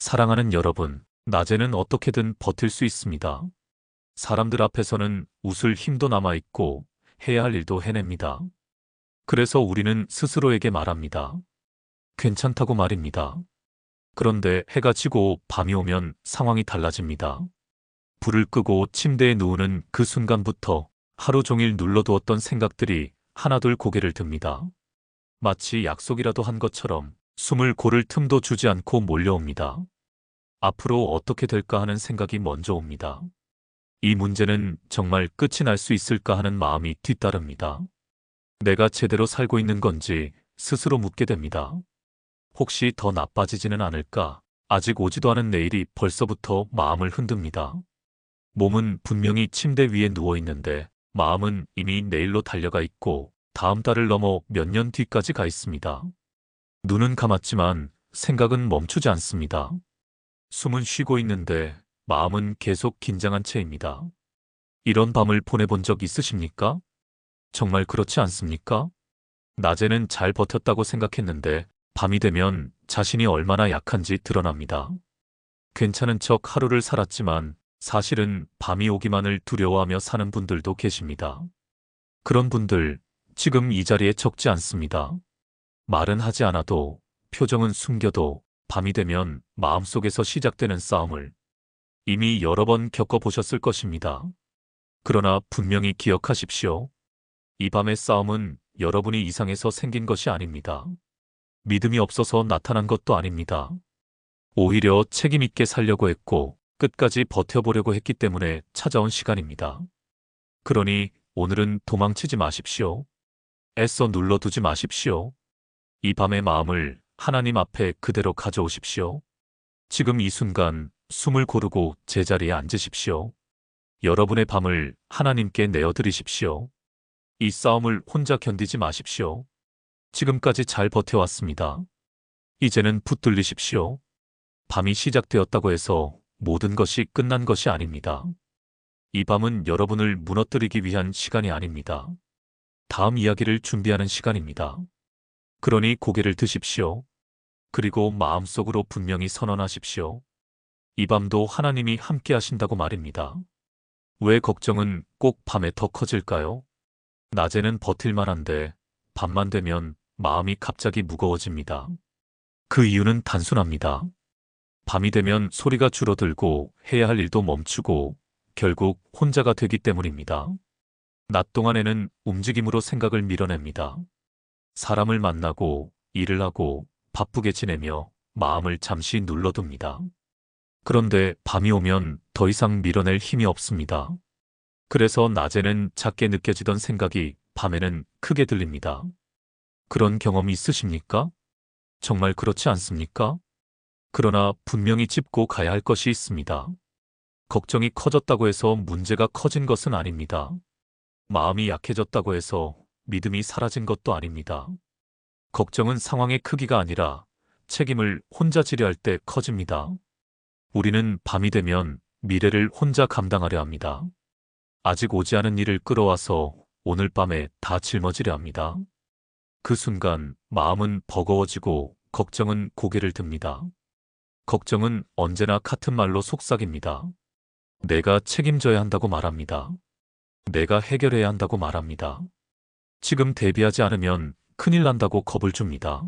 사랑하는 여러분, 낮에는 어떻게든 버틸 수 있습니다. 사람들 앞에서는 웃을 힘도 남아있고 해야 할 일도 해냅니다. 그래서 우리는 스스로에게 말합니다. 괜찮다고 말입니다. 그런데 해가 지고 밤이 오면 상황이 달라집니다. 불을 끄고 침대에 누우는 그 순간부터 하루 종일 눌러두었던 생각들이 하나둘 고개를 듭니다. 마치 약속이라도 한 것처럼 숨을 고를 틈도 주지 않고 몰려옵니다. 앞으로 어떻게 될까 하는 생각이 먼저 옵니다. 이 문제는 정말 끝이 날 수 있을까 하는 마음이 뒤따릅니다. 내가 제대로 살고 있는 건지 스스로 묻게 됩니다. 혹시 더 나빠지지는 않을까? 아직 오지도 않은 내일이 벌써부터 마음을 흔듭니다. 몸은 분명히 침대 위에 누워 있는데 마음은 이미 내일로 달려가 있고 다음 달을 넘어 몇 년 뒤까지 가 있습니다. 눈은 감았지만 생각은 멈추지 않습니다. 숨은 쉬고 있는데 마음은 계속 긴장한 채입니다. 이런 밤을 보내본 적 있으십니까? 정말 그렇지 않습니까? 낮에는 잘 버텼다고 생각했는데 밤이 되면 자신이 얼마나 약한지 드러납니다. 괜찮은 척 하루를 살았지만 사실은 밤이 오기만을 두려워하며 사는 분들도 계십니다. 그런 분들 지금 이 자리에 적지 않습니다. 말은 하지 않아도 표정은 숨겨도 밤이 되면 마음속에서 시작되는 싸움을 이미 여러 번 겪어보셨을 것입니다. 그러나 분명히 기억하십시오. 이 밤의 싸움은 여러분이 이상해서 생긴 것이 아닙니다. 믿음이 없어서 나타난 것도 아닙니다. 오히려 책임있게 살려고 했고 끝까지 버텨보려고 했기 때문에 찾아온 시간입니다. 그러니 오늘은 도망치지 마십시오. 애써 눌러두지 마십시오. 이 밤의 마음을 하나님 앞에 그대로 가져오십시오. 지금 이 순간 숨을 고르고 제자리에 앉으십시오. 여러분의 밤을 하나님께 내어드리십시오. 이 싸움을 혼자 견디지 마십시오. 지금까지 잘 버텨왔습니다. 이제는 붙들리십시오. 밤이 시작되었다고 해서 모든 것이 끝난 것이 아닙니다. 이 밤은 여러분을 무너뜨리기 위한 시간이 아닙니다. 다음 이야기를 준비하는 시간입니다. 그러니 고개를 드십시오. 그리고 마음속으로 분명히 선언하십시오. 이 밤도 하나님이 함께 하신다고 말입니다. 왜 걱정은 꼭 밤에 더 커질까요? 낮에는 버틸만한데 밤만 되면 마음이 갑자기 무거워집니다. 그 이유는 단순합니다. 밤이 되면 소리가 줄어들고 해야 할 일도 멈추고 결국 혼자가 되기 때문입니다. 낮 동안에는 움직임으로 생각을 밀어냅니다. 사람을 만나고 일을 하고 바쁘게 지내며 마음을 잠시 눌러둡니다. 그런데 밤이 오면 더 이상 밀어낼 힘이 없습니다. 그래서 낮에는 작게 느껴지던 생각이 밤에는 크게 들립니다. 그런 경험이 있으십니까? 정말 그렇지 않습니까? 그러나 분명히 짚고 가야 할 것이 있습니다. 걱정이 커졌다고 해서 문제가 커진 것은 아닙니다. 마음이 약해졌다고 해서 믿음이 사라진 것도 아닙니다. 걱정은 상황의 크기가 아니라 책임을 혼자 지려 할 때 커집니다. 우리는 밤이 되면 미래를 혼자 감당하려 합니다. 아직 오지 않은 일을 끌어와서 오늘 밤에 다 짊어지려 합니다. 그 순간 마음은 버거워지고 걱정은 고개를 듭니다. 걱정은 언제나 같은 말로 속삭입니다. 내가 책임져야 한다고 말합니다. 내가 해결해야 한다고 말합니다. 지금 대비하지 않으면 큰일 난다고 겁을 줍니다.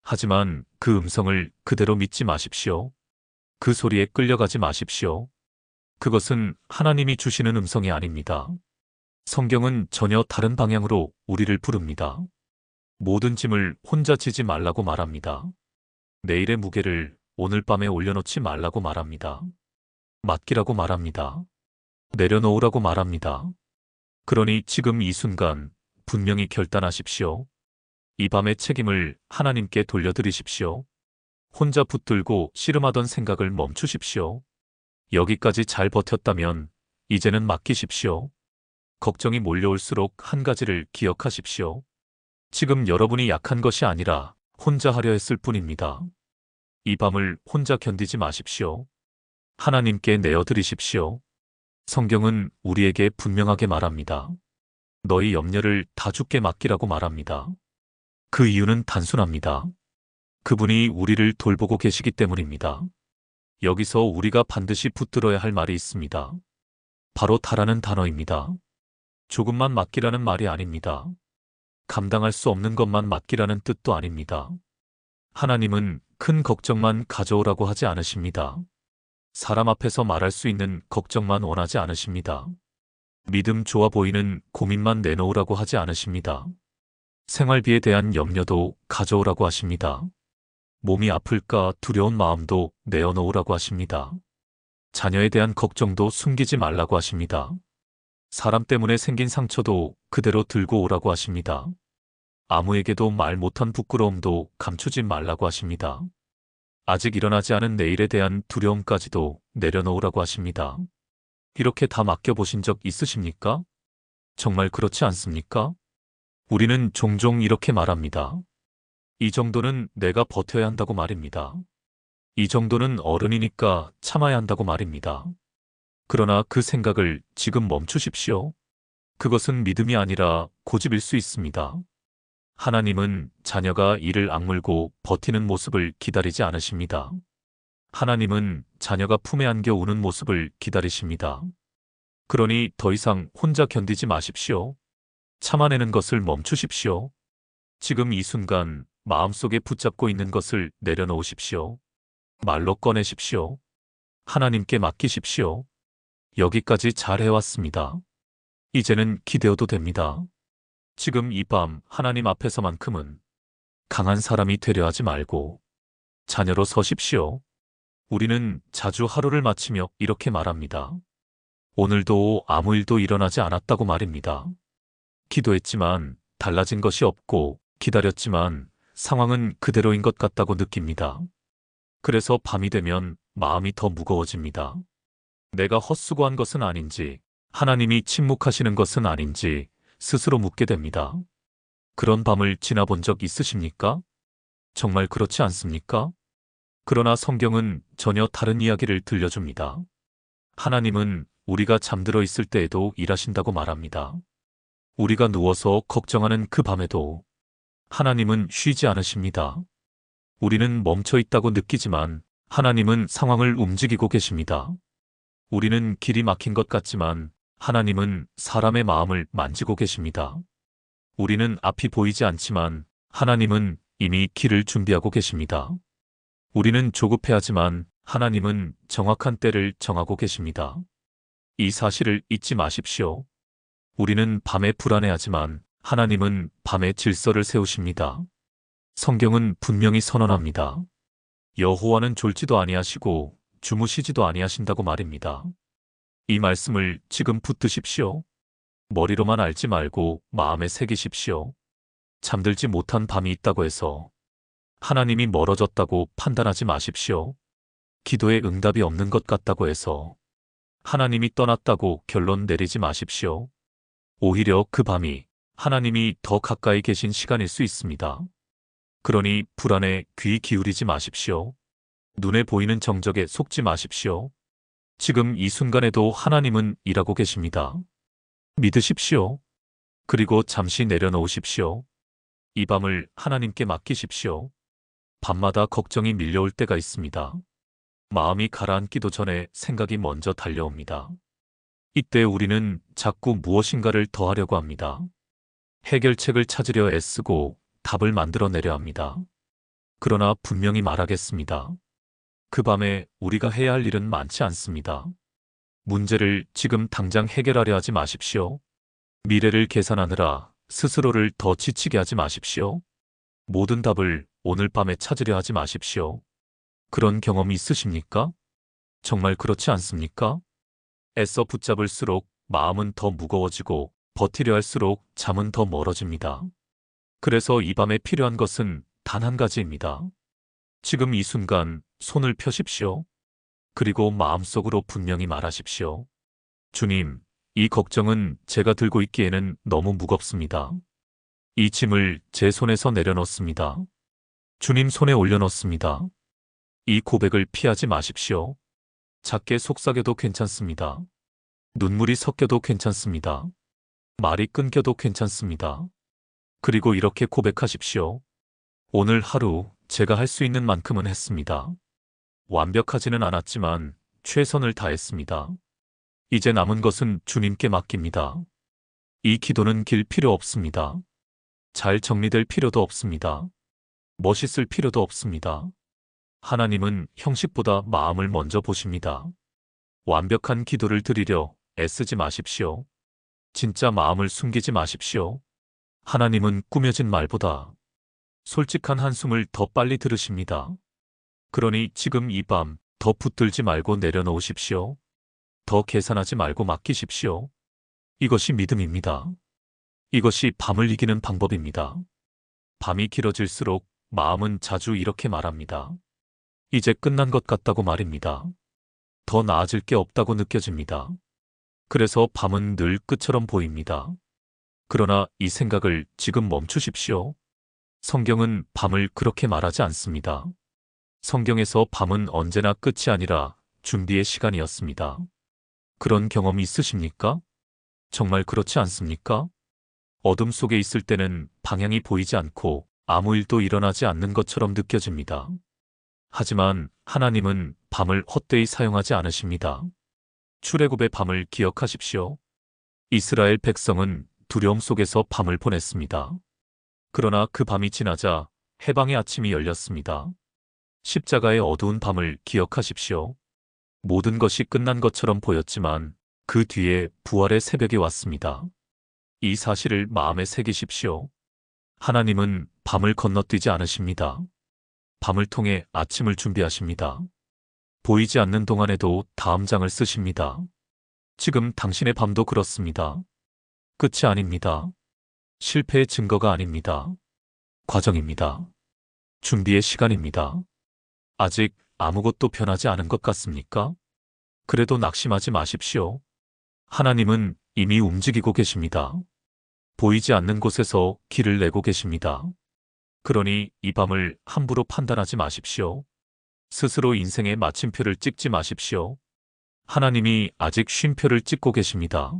하지만 그 음성을 그대로 믿지 마십시오. 그 소리에 끌려가지 마십시오. 그것은 하나님이 주시는 음성이 아닙니다. 성경은 전혀 다른 방향으로 우리를 부릅니다. 모든 짐을 혼자 지지 말라고 말합니다. 내일의 무게를 오늘 밤에 올려놓지 말라고 말합니다. 맡기라고 말합니다. 내려놓으라고 말합니다. 그러니 지금 이 순간 분명히 결단하십시오. 이 밤의 책임을 하나님께 돌려드리십시오. 혼자 붙들고 씨름하던 생각을 멈추십시오. 여기까지 잘 버텼다면 이제는 맡기십시오. 걱정이 몰려올수록 한 가지를 기억하십시오. 지금 여러분이 약한 것이 아니라 혼자 하려 했을 뿐입니다. 이 밤을 혼자 견디지 마십시오. 하나님께 내어드리십시오. 성경은 우리에게 분명하게 말합니다. 너희 염려를 다 주께 맡기라고 말합니다. 그 이유는 단순합니다. 그분이 우리를 돌보고 계시기 때문입니다. 여기서 우리가 반드시 붙들어야 할 말이 있습니다. 바로 다라는 단어입니다. 조금만 맡기라는 말이 아닙니다. 감당할 수 없는 것만 맡기라는 뜻도 아닙니다. 하나님은 큰 걱정만 가져오라고 하지 않으십니다. 사람 앞에서 말할 수 있는 걱정만 원하지 않으십니다. 믿음 좋아 보이는 고민만 내놓으라고 하지 않으십니다. 생활비에 대한 염려도 가져오라고 하십니다. 몸이 아플까 두려운 마음도 내어놓으라고 하십니다. 자녀에 대한 걱정도 숨기지 말라고 하십니다. 사람 때문에 생긴 상처도 그대로 들고 오라고 하십니다. 아무에게도 말 못한 부끄러움도 감추지 말라고 하십니다. 아직 일어나지 않은 내일에 대한 두려움까지도 내려놓으라고 하십니다. 이렇게 다 맡겨보신 적 있으십니까? 정말 그렇지 않습니까? 우리는 종종 이렇게 말합니다. 이 정도는 내가 버텨야 한다고 말입니다. 이 정도는 어른이니까 참아야 한다고 말입니다. 그러나 그 생각을 지금 멈추십시오. 그것은 믿음이 아니라 고집일 수 있습니다. 하나님은 자녀가 이를 악물고 버티는 모습을 기다리지 않으십니다. 하나님은 자녀가 품에 안겨 우는 모습을 기다리십니다. 그러니 더 이상 혼자 견디지 마십시오. 참아내는 것을 멈추십시오. 지금 이 순간 마음속에 붙잡고 있는 것을 내려놓으십시오. 말로 꺼내십시오. 하나님께 맡기십시오. 여기까지 잘 해왔습니다. 이제는 기대어도 됩니다. 지금 이 밤 하나님 앞에서만큼은 강한 사람이 되려 하지 말고 자녀로 서십시오. 우리는 자주 하루를 마치며 이렇게 말합니다. 오늘도 아무 일도 일어나지 않았다고 말입니다. 기도했지만 달라진 것이 없고 기다렸지만 상황은 그대로인 것 같다고 느낍니다. 그래서 밤이 되면 마음이 더 무거워집니다. 내가 헛수고한 것은 아닌지, 하나님이 침묵하시는 것은 아닌지 스스로 묻게 됩니다. 그런 밤을 지나본 적 있으십니까? 정말 그렇지 않습니까? 그러나 성경은 전혀 다른 이야기를 들려줍니다. 하나님은 우리가 잠들어 있을 때에도 일하신다고 말합니다. 우리가 누워서 걱정하는 그 밤에도 하나님은 쉬지 않으십니다. 우리는 멈춰 있다고 느끼지만 하나님은 상황을 움직이고 계십니다. 우리는 길이 막힌 것 같지만 하나님은 사람의 마음을 만지고 계십니다. 우리는 앞이 보이지 않지만 하나님은 이미 길을 준비하고 계십니다. 우리는 조급해하지만 하나님은 정확한 때를 정하고 계십니다. 이 사실을 잊지 마십시오. 우리는 밤에 불안해하지만 하나님은 밤에 질서를 세우십니다. 성경은 분명히 선언합니다. 여호와는 졸지도 아니하시고 주무시지도 아니하신다고 말입니다. 이 말씀을 지금 붙드십시오. 머리로만 알지 말고 마음에 새기십시오. 잠들지 못한 밤이 있다고 해서 하나님이 멀어졌다고 판단하지 마십시오. 기도에 응답이 없는 것 같다고 해서 하나님이 떠났다고 결론 내리지 마십시오. 오히려 그 밤이 하나님이 더 가까이 계신 시간일 수 있습니다. 그러니 불안에 귀 기울이지 마십시오. 눈에 보이는 정적에 속지 마십시오. 지금 이 순간에도 하나님은 일하고 계십니다. 믿으십시오. 그리고 잠시 내려놓으십시오. 이 밤을 하나님께 맡기십시오. 밤마다 걱정이 밀려올 때가 있습니다. 마음이 가라앉기도 전에 생각이 먼저 달려옵니다. 이때 우리는 자꾸 무엇인가를 더 하려고 합니다. 해결책을 찾으려 애쓰고 답을 만들어내려 합니다. 그러나 분명히 말하겠습니다. 그 밤에 우리가 해야 할 일은 많지 않습니다. 문제를 지금 당장 해결하려 하지 마십시오. 미래를 계산하느라 스스로를 더 지치게 하지 마십시오. 모든 답을 오늘 밤에 찾으려 하지 마십시오. 그런 경험이 있으십니까? 정말 그렇지 않습니까? 애써 붙잡을수록 마음은 더 무거워지고 버티려 할수록 잠은 더 멀어집니다. 그래서 이 밤에 필요한 것은 단 한 가지입니다. 지금 이 순간 손을 펴십시오. 그리고 마음속으로 분명히 말하십시오. 주님, 이 걱정은 제가 들고 있기에는 너무 무겁습니다. 이 짐을 제 손에서 내려놓습니다. 주님 손에 올려놓습니다. 이 고백을 피하지 마십시오. 작게 속삭여도 괜찮습니다. 눈물이 섞여도 괜찮습니다. 말이 끊겨도 괜찮습니다. 그리고 이렇게 고백하십시오. 오늘 하루 제가 할 수 있는 만큼은 했습니다. 완벽하지는 않았지만 최선을 다했습니다. 이제 남은 것은 주님께 맡깁니다. 이 기도는 길 필요 없습니다. 잘 정리될 필요도 없습니다. 멋있을 필요도 없습니다. 하나님은 형식보다 마음을 먼저 보십니다. 완벽한 기도를 드리려 애쓰지 마십시오. 진짜 마음을 숨기지 마십시오. 하나님은 꾸며진 말보다 솔직한 한숨을 더 빨리 들으십니다. 그러니 지금 이 밤 더 붙들지 말고 내려놓으십시오. 더 계산하지 말고 맡기십시오. 이것이 믿음입니다. 이것이 밤을 이기는 방법입니다. 밤이 길어질수록 마음은 자주 이렇게 말합니다. 이제 끝난 것 같다고 말입니다. 더 나아질 게 없다고 느껴집니다. 그래서 밤은 늘 끝처럼 보입니다. 그러나 이 생각을 지금 멈추십시오. 성경은 밤을 그렇게 말하지 않습니다. 성경에서 밤은 언제나 끝이 아니라 준비의 시간이었습니다. 그런 경험이 있으십니까? 정말 그렇지 않습니까? 어둠 속에 있을 때는 방향이 보이지 않고 아무 일도 일어나지 않는 것처럼 느껴집니다. 하지만 하나님은 밤을 헛되이 사용하지 않으십니다. 출애굽의 밤을 기억하십시오. 이스라엘 백성은 두려움 속에서 밤을 보냈습니다. 그러나 그 밤이 지나자 해방의 아침이 열렸습니다. 십자가의 어두운 밤을 기억하십시오. 모든 것이 끝난 것처럼 보였지만 그 뒤에 부활의 새벽이 왔습니다. 이 사실을 마음에 새기십시오. 하나님은 밤을 건너뛰지 않으십니다. 밤을 통해 아침을 준비하십니다. 보이지 않는 동안에도 다음 장을 쓰십니다. 지금 당신의 밤도 그렇습니다. 끝이 아닙니다. 실패의 증거가 아닙니다. 과정입니다. 준비의 시간입니다. 아직 아무것도 변하지 않은 것 같습니까? 그래도 낙심하지 마십시오. 하나님은 이미 움직이고 계십니다. 보이지 않는 곳에서 길을 내고 계십니다. 그러니 이 밤을 함부로 판단하지 마십시오. 스스로 인생의 마침표를 찍지 마십시오. 하나님이 아직 쉼표를 찍고 계십니다.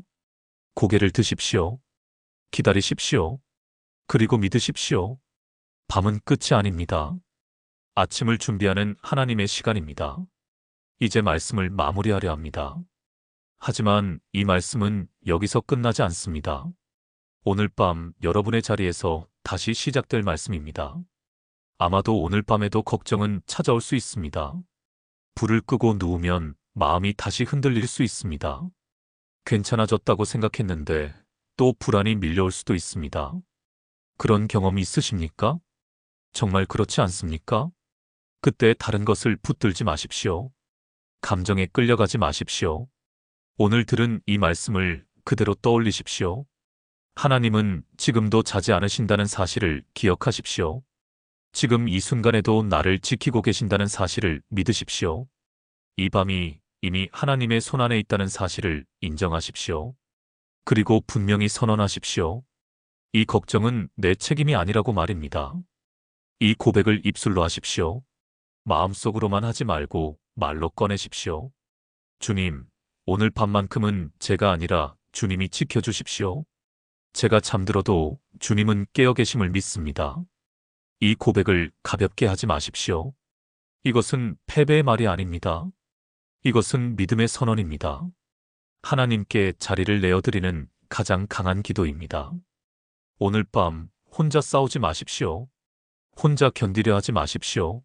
고개를 드십시오. 기다리십시오. 그리고 믿으십시오. 밤은 끝이 아닙니다. 아침을 준비하는 하나님의 시간입니다. 이제 말씀을 마무리하려 합니다. 하지만 이 말씀은 여기서 끝나지 않습니다. 오늘 밤 여러분의 자리에서 다시 시작될 말씀입니다. 아마도 오늘 밤에도 걱정은 찾아올 수 있습니다. 불을 끄고 누우면 마음이 다시 흔들릴 수 있습니다. 괜찮아졌다고 생각했는데 또 불안이 밀려올 수도 있습니다. 그런 경험이 있으십니까? 정말 그렇지 않습니까? 그때 다른 것을 붙들지 마십시오. 감정에 끌려가지 마십시오. 오늘 들은 이 말씀을 그대로 떠올리십시오. 하나님은 지금도 자지 않으신다는 사실을 기억하십시오. 지금 이 순간에도 나를 지키고 계신다는 사실을 믿으십시오. 이 밤이 이미 하나님의 손안에 있다는 사실을 인정하십시오. 그리고 분명히 선언하십시오. 이 걱정은 내 책임이 아니라고 말입니다. 이 고백을 입술로 하십시오. 마음속으로만 하지 말고 말로 꺼내십시오. 주님, 오늘 밤만큼은 제가 아니라 주님이 지켜주십시오. 제가 잠들어도 주님은 깨어 계심을 믿습니다. 이 고백을 가볍게 하지 마십시오. 이것은 패배의 말이 아닙니다. 이것은 믿음의 선언입니다. 하나님께 자리를 내어드리는 가장 강한 기도입니다. 오늘 밤 혼자 싸우지 마십시오. 혼자 견디려 하지 마십시오.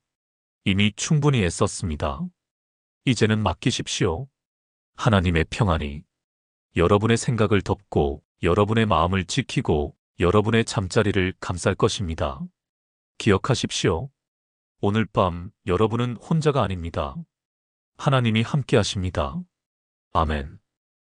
이미 충분히 애썼습니다. 이제는 맡기십시오. 하나님의 평안이 여러분의 생각을 덮고 여러분의 마음을 지키고 여러분의 잠자리를 감쌀 것입니다. 기억하십시오. 오늘 밤 여러분은 혼자가 아닙니다. 하나님이 함께 하십니다. 아멘.